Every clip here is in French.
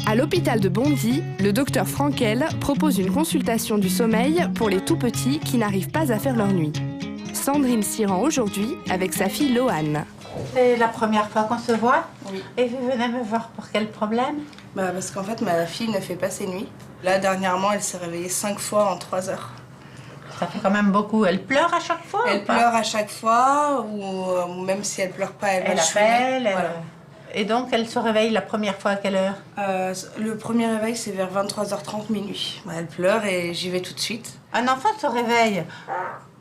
À l'hôpital de Bondy, le docteur Frankel propose une consultation du sommeil pour les tout-petits qui n'arrivent pas à faire leur nuit. Sandrine s'y rend aujourd'hui avec sa fille Loane. C'est la première fois qu'on se voit? Oui. Et vous venez me voir pour quel problème? Parce qu'en fait, ma fille ne fait pas ses nuits. Là, dernièrement, elle s'est réveillée 5 fois en 3 heures. Ça fait quand même beaucoup. Elle pleure à chaque fois? Elle pleure à chaque fois, ou même si elle pleure pas, elle va appelle. Voilà. Et donc, elle se réveille la première fois à quelle heure? Le premier réveil, c'est vers 23h30 minuit. Elle pleure et j'y vais tout de suite. Un enfant se réveille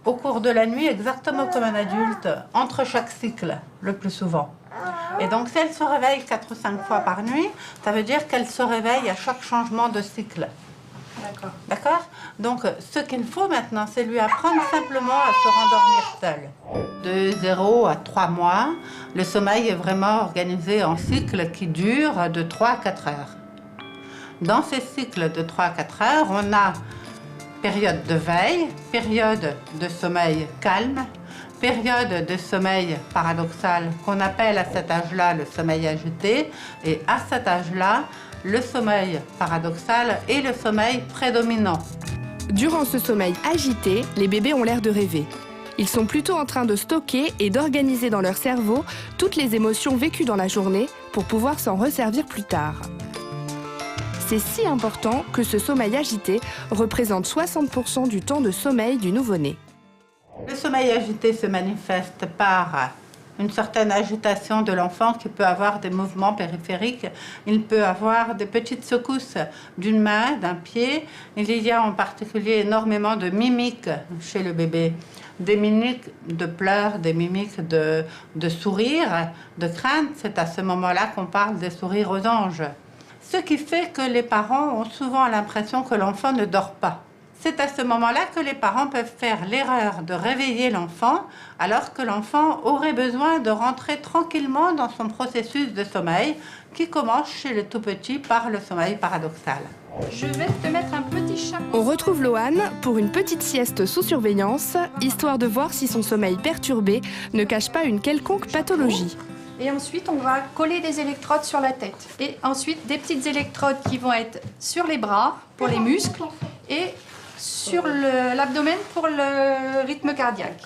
au cours de la nuit exactement comme un adulte, entre chaque cycle, le plus souvent. Et donc, si elle se réveille 4 ou 5 fois par nuit, ça veut dire qu'elle se réveille à chaque changement de cycle. D'accord. D'accord? Donc, ce qu'il faut maintenant, c'est lui apprendre simplement à se rendormir seul. De 0 à 3 mois, le sommeil est vraiment organisé en cycles qui durent de 3 à 4 heures. Dans ces cycles de 3 à 4 heures, on a période de veille, période de sommeil calme, période de sommeil paradoxal qu'on appelle à cet âge-là le sommeil agité, et à cet âge-là, le sommeil paradoxal est le sommeil prédominant. Durant ce sommeil agité, les bébés ont l'air de rêver. Ils sont plutôt en train de stocker et d'organiser dans leur cerveau toutes les émotions vécues dans la journée pour pouvoir s'en resservir plus tard. C'est si important que ce sommeil agité représente 60% du temps de sommeil du nouveau-né. Le sommeil agité se manifeste par une certaine agitation de l'enfant qui peut avoir des mouvements périphériques. Il peut avoir des petites secousses d'une main, d'un pied. Il y a en particulier énormément de mimiques chez le bébé. Des mimiques de pleurs, des mimiques de sourires, de crainte. C'est à ce moment-là qu'on parle des sourires aux anges. Ce qui fait que les parents ont souvent l'impression que l'enfant ne dort pas. C'est à ce moment-là que les parents peuvent faire l'erreur de réveiller l'enfant alors que l'enfant aurait besoin de rentrer tranquillement dans son processus de sommeil qui commence chez les tout-petits par le sommeil paradoxal. Je vais te mettre un petit chapeau. On retrouve Loane pour une petite sieste sous surveillance, histoire de voir si son sommeil perturbé ne cache pas une quelconque pathologie. Et ensuite, on va coller des électrodes sur la tête. Et ensuite, des petites électrodes qui vont être sur les bras pour les muscles et sur l'abdomen pour le rythme cardiaque.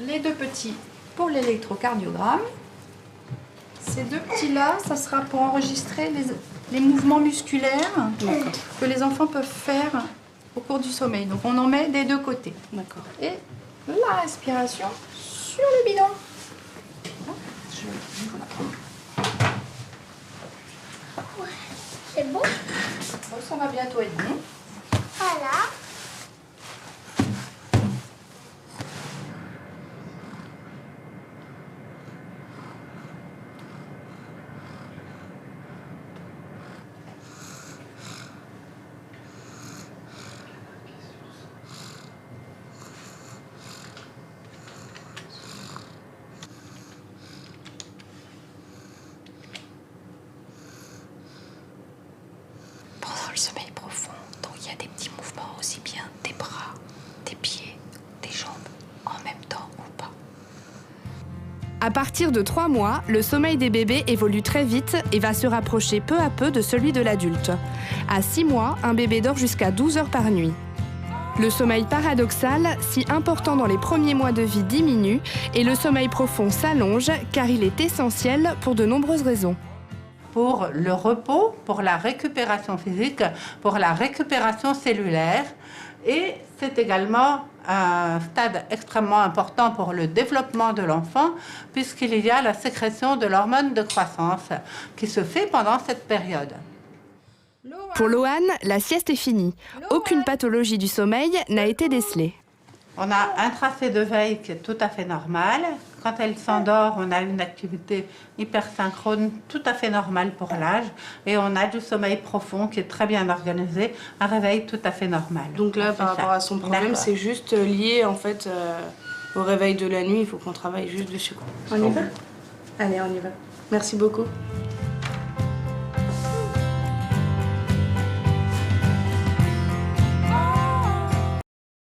Les deux petits pour l'électrocardiogramme. Ces deux petits-là, ça sera pour enregistrer les mouvements musculaires que les enfants peuvent faire au cours du sommeil. Donc on en met des deux côtés. D'accord. Et la respiration sur le bidon. C'est bon? Bon, ça va bientôt être bon. Voilà. Pendant le sommeil profond, donc il y a des petits mouvements aussi bien des bras, des pieds, des jambes, en même temps ou pas. À partir de 3 mois, le sommeil des bébés évolue très vite et va se rapprocher peu à peu de celui de l'adulte. À 6 mois, un bébé dort jusqu'à 12 heures par nuit. Le sommeil paradoxal, si important dans les premiers mois de vie, diminue et le sommeil profond s'allonge car il est essentiel pour de nombreuses raisons. Pour le repos, pour la récupération physique, pour la récupération cellulaire. Et c'est également un stade extrêmement important pour le développement de l'enfant puisqu'il y a la sécrétion de l'hormone de croissance qui se fait pendant cette période. Pour Loane, la sieste est finie. Aucune pathologie du sommeil n'a été décelée. On a un tracé de veille qui est tout à fait normal. Quand elle s'endort, on a une activité hypersynchrone tout à fait normale pour l'âge. Et on a du sommeil profond qui est très bien organisé, un réveil tout à fait normal. Donc là, par rapport à son problème, c'est juste lié en fait au réveil de la nuit. Il faut qu'on travaille juste dessus. On y va? Allez, on y va. Merci beaucoup.